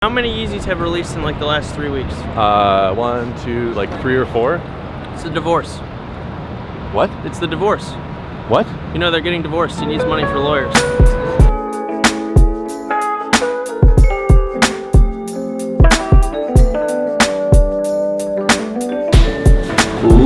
How many Yeezys have released in like the last 3 weeks? 1, 2, like 3 or 4. It's a divorce. What? It's the divorce. What? You know they're getting divorced. He needs money for lawyers.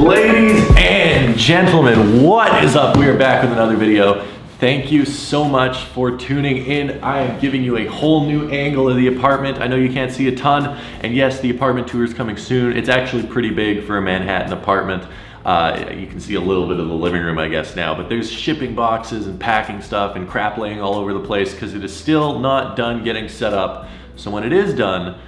Ladies and gentlemen, what is up? We are back with another video. Thank you so much for tuning in. I am giving you a whole new angle of the apartment. I know you can't see a ton, and yes, the apartment tour is coming soon. It's actually pretty big for a Manhattan apartment. You can see a little bit of the living room, I guess, now, but there's shipping boxes and packing stuff and crap laying all over the place because it is still not done getting set up. So when it is done,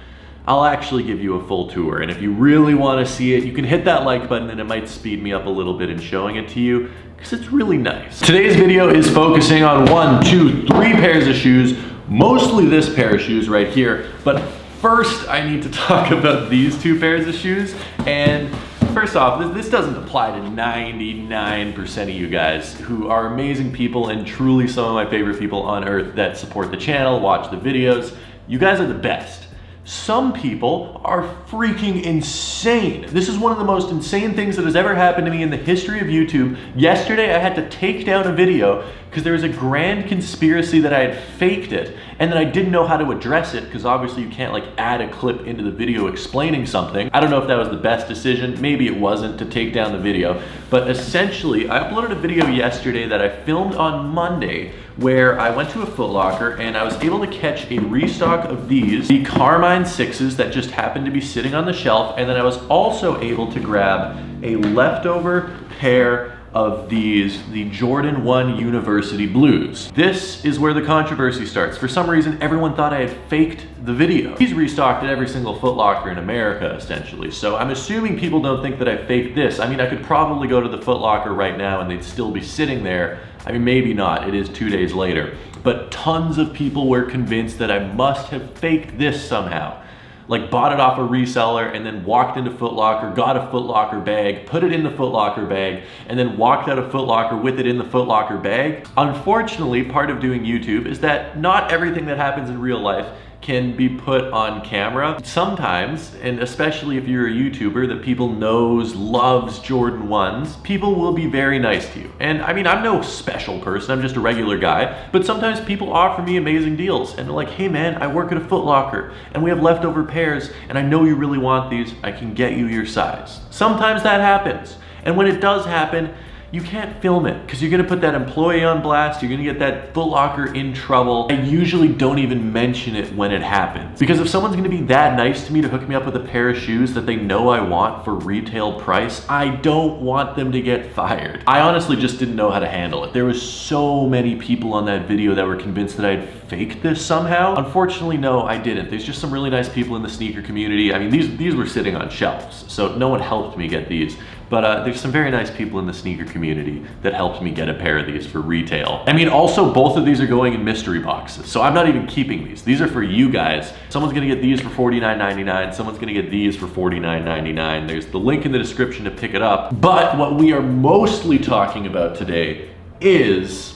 I'll actually give you a full tour. And if you really want to see it, you can hit that like button and it might speed me up a little bit in showing it to you because it's really nice. Today's video is focusing on 1, 2, 3 pairs of shoes, mostly this pair of shoes right here. But first I need to talk about these 2 pairs of shoes. And first off, this doesn't apply to 99% of you guys who are amazing people and truly some of my favorite people on earth that support the channel, watch the videos. You guys are the best. Some people are freaking insane. This is one of the most insane things that has ever happened to me in the history of YouTube. Yesterday, I had to take down a video because there was a grand conspiracy that I had faked it and then I didn't know how to address it because obviously you can't like add a clip into the video explaining something. I don't know if that was the best decision. Maybe it wasn't to take down the video, but essentially I uploaded a video yesterday that I filmed on Monday where I went to a Foot Locker and I was able to catch a restock of these, the Carmine 6s that just happened to be sitting on the shelf, and then I was also able to grab a leftover pair of these, the Jordan 1 University Blues. This is where the controversy starts. For some reason, everyone thought I had faked the video. He's restocked at every single Foot Locker in America, essentially. So I'm assuming people don't think that I faked this. I mean, I could probably go to the Foot Locker right now and they'd still be sitting there. I mean, maybe not, it is 2 days later. But tons of people were convinced that I must have faked this somehow. Like bought it off a reseller and then walked into Foot Locker, got a Foot Locker bag, put it in the Foot Locker bag, and then walked out of Foot Locker with it in the Foot Locker bag. Unfortunately, part of doing YouTube is that not everything that happens in real life can be put on camera. Sometimes, and especially if you're a YouTuber that people knows, loves Jordan 1s, people will be very nice to you. And I mean, I'm no special person, I'm just a regular guy, but sometimes people offer me amazing deals and they're like, hey man, I work at a Foot Locker and we have leftover pairs and I know you really want these, I can get you your size. Sometimes that happens. And when it does happen, you can't film it because you're gonna put that employee on blast, you're gonna get that Foot Locker in trouble. I usually don't even mention it when it happens because if someone's gonna be that nice to me to hook me up with a pair of shoes that they know I want for retail price, I don't want them to get fired. I honestly just didn't know how to handle it. There was so many people on that video that were convinced that I had faked this somehow. Unfortunately, no, I didn't. There's just some really nice people in the sneaker community. I mean, these were sitting on shelves, so no one helped me get these. But there's some very nice people in the sneaker community that helped me get a pair of these for retail. I mean, also both of these are going in mystery boxes, so I'm not even keeping these. These are for you guys. Someone's gonna get these for $49.99, someone's gonna get these for $49.99. There's the link in the description to pick it up. But what we are mostly talking about today is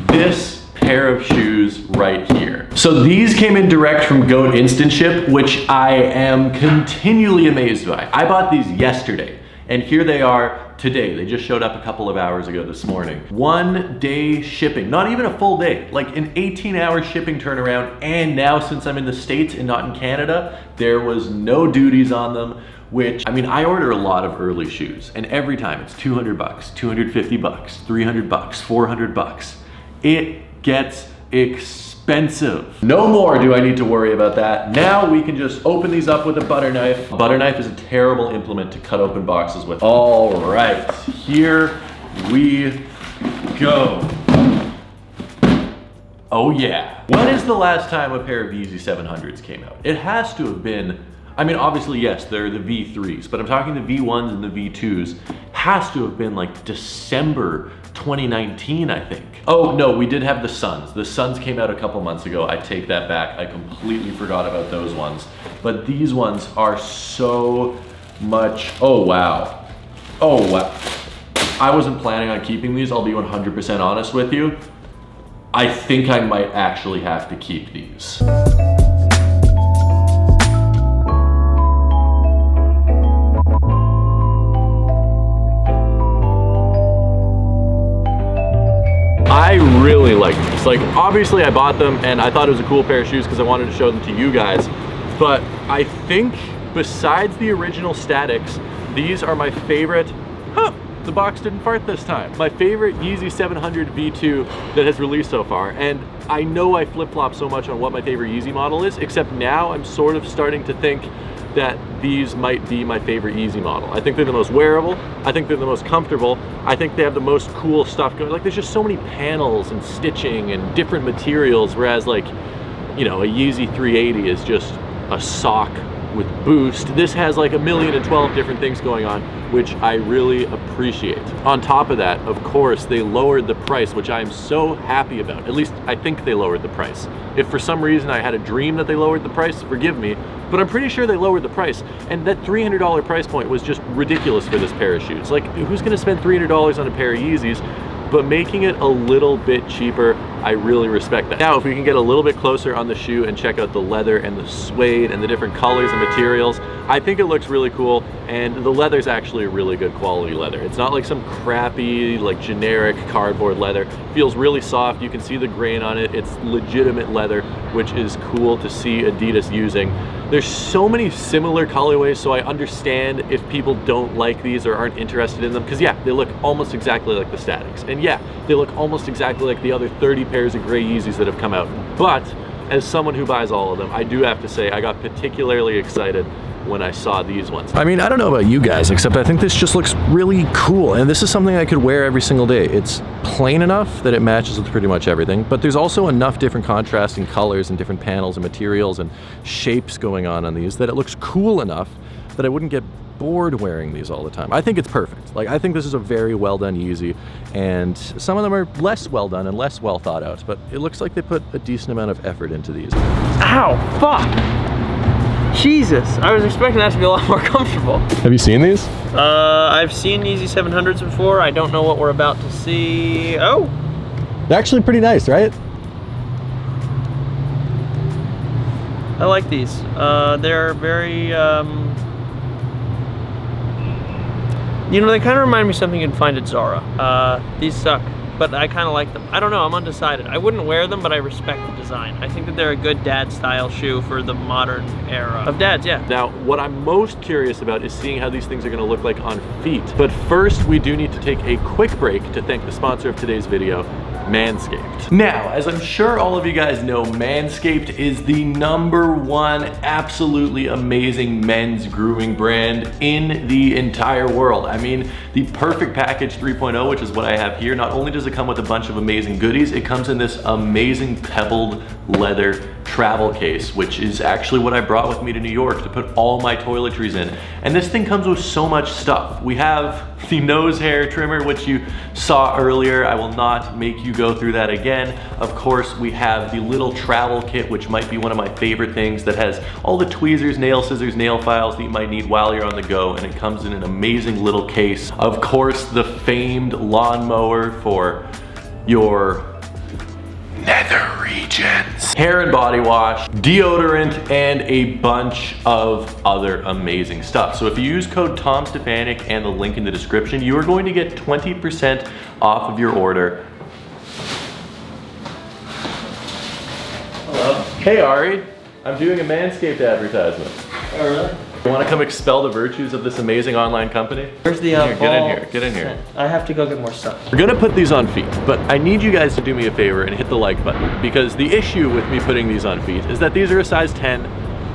this pair of shoes right here. So these came in direct from Goat Instant Ship, which I am continually amazed by. I bought these yesterday, and here they are today. They just showed up a couple of hours ago this morning. 1 day shipping, not even a full day, like an 18-hour shipping turnaround, and now since I'm in the States and not in Canada, there was no duties on them, which, I mean, I order a lot of early shoes, and every time it's 200 bucks, 250 bucks, 300 bucks, 400 bucks. It gets expensive. No more do I need to worry about that. Now we can just open these up with a butter knife. A butter knife is a terrible implement to cut open boxes with. All right, here we go. Oh yeah. When is the last time a pair of Yeezy 700s came out? It has to have been, I mean, obviously, yes, they're the V3s, but I'm talking the V1s and the V2s. Has to have been like December 2019, I think. Oh no, we did have the Suns. The Suns came out a couple months ago. I take that back. I completely forgot about those ones. But these ones are so much, oh wow. Oh wow. I wasn't planning on keeping these, I'll be 100% honest with you. I think I might actually have to keep these. this. Like, obviously I bought them and I thought it was a cool pair of shoes because I wanted to show them to you guys, but I think besides the original Statics, these are my favorite. The box didn't fart this time. My favorite Yeezy 700 V2 that has released so far. And I know I flip-flop so much on what my favorite Yeezy model is, except now I'm sort of starting to think that these might be my favorite Yeezy model. I think they're the most wearable. I think they're the most comfortable. I think they have the most cool stuff going. Like, there's just so many panels and stitching and different materials, whereas, like, you know, a Yeezy 380 is just a sock with boost. This has like 1,012 different things going on, which I really appreciate. On top of that, of course, they lowered the price, which I am so happy about. At least I think they lowered the price. If for some reason I had a dream that they lowered the price, forgive me, but I'm pretty sure they lowered the price. And that $300 price point was just ridiculous for this pair of shoes. Like, who's gonna spend $300 on a pair of Yeezys? But making it a little bit cheaper, I really respect that. Now, if we can get a little bit closer on the shoe and check out the leather and the suede and the different colors and materials, I think it looks really cool, and the leather's actually a really good quality leather. It's not like some crappy, like, generic cardboard leather. It feels really soft. You can see the grain on it. It's legitimate leather, which is cool to see Adidas using. There's so many similar colorways, so I understand if people don't like these or aren't interested in them, because yeah, they look almost exactly like the Statics. And yeah, they look almost exactly like the other 30 pairs of gray Yeezys that have come out. But as someone who buys all of them, I do have to say I got particularly excited when I saw these ones. I mean, I don't know about you guys, except I think this just looks really cool, and this is something I could wear every single day. It's plain enough that it matches with pretty much everything, but there's also enough different contrasting colors and different panels and materials and shapes going on these that it looks cool enough that I wouldn't get bored wearing these all the time. I think it's perfect. Like, I think this is a very well done Yeezy, and some of them are less well done and less well thought out, but it looks like they put a decent amount of effort into these. Ow, fuck! Jesus, I was expecting that to be a lot more comfortable. Have you seen these? I've seen Yeezy 700s before. I don't know what we're about to see. Oh! They're actually pretty nice, right? I like these. They're very, you know, they kind of remind me of something you'd find at Zara. These suck, but I kind of like them. I don't know, I'm undecided. I wouldn't wear them, but I respect the design. I think that they're a good dad style shoe for the modern era of dads, yeah. Now, what I'm most curious about is seeing how these things are gonna look like on feet. But first, we do need to take a quick break to thank the sponsor of today's video, Manscaped. Now, as I'm sure all of you guys know, Manscaped is the #1 absolutely amazing men's grooming brand in the entire world. I mean, the Perfect Package 3.0, which is what I have here, not only does it come with a bunch of amazing goodies, it comes in this amazing pebbled leather travel case, which is actually what I brought with me to New York to put all my toiletries in. And this thing comes with so much stuff. We have the nose hair trimmer, which you saw earlier. I will not make you go through that again. Of course, we have the little travel kit, which might be one of my favorite things, that has all the tweezers, nail scissors, nail files that you might need while you're on the go, and it comes in an amazing little case. Of course, the famed lawnmower for your nether regions, hair and body wash, deodorant, and a bunch of other amazing stuff. So if you use code TomStefanik and the link in the description, you are going to get 20% off of your order. Hello. Hey Ari, I'm doing a Manscaped advertisement. Oh, really? You want to come expel the virtues of this amazing online company? Where's the Here, get in here, get in here. I have to go get more stuff. We're gonna put these on feet, but I need you guys to do me a favor and hit the like button, because the issue with me putting these on feet is that these are a size 10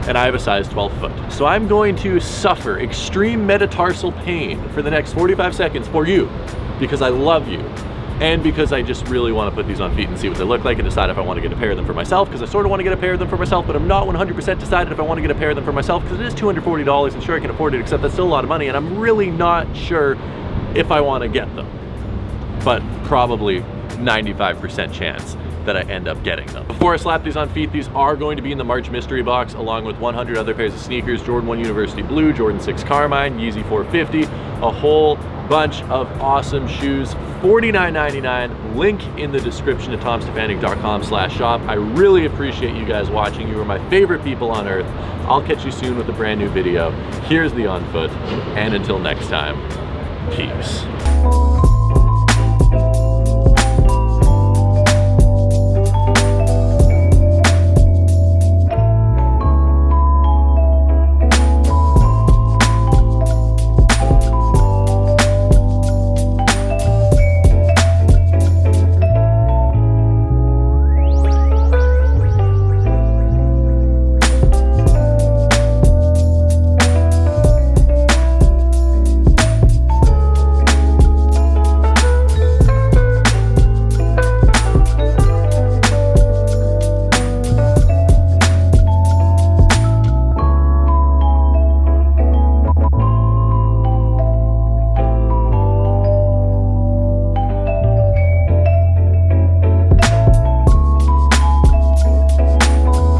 and I have a size 12 foot. So I'm going to suffer extreme metatarsal pain for the next 45 seconds for you, because I love you. And because I just really want to put these on feet and see what they look like and decide if I want to get a pair of them for myself, because I sort of want to get a pair of them for myself, but I'm not 100% decided if I want to get a pair of them for myself, because it is $240 and sure I can afford it, except that's still a lot of money, and I'm really not sure if I want to get them. But probably 95% chance that I end up getting them. Before I slap these on feet, these are going to be in the March mystery box, along with 100 other pairs of sneakers, Jordan 1 University Blue, Jordan 6 Carmine, Yeezy 450, a whole bunch of awesome shoes, $49.99, link in the description at tomstefanik.com/shop. I really appreciate you guys watching. You are my favorite people on earth. I'll catch you soon with a brand new video. Here's the On Foot, and until next time, peace.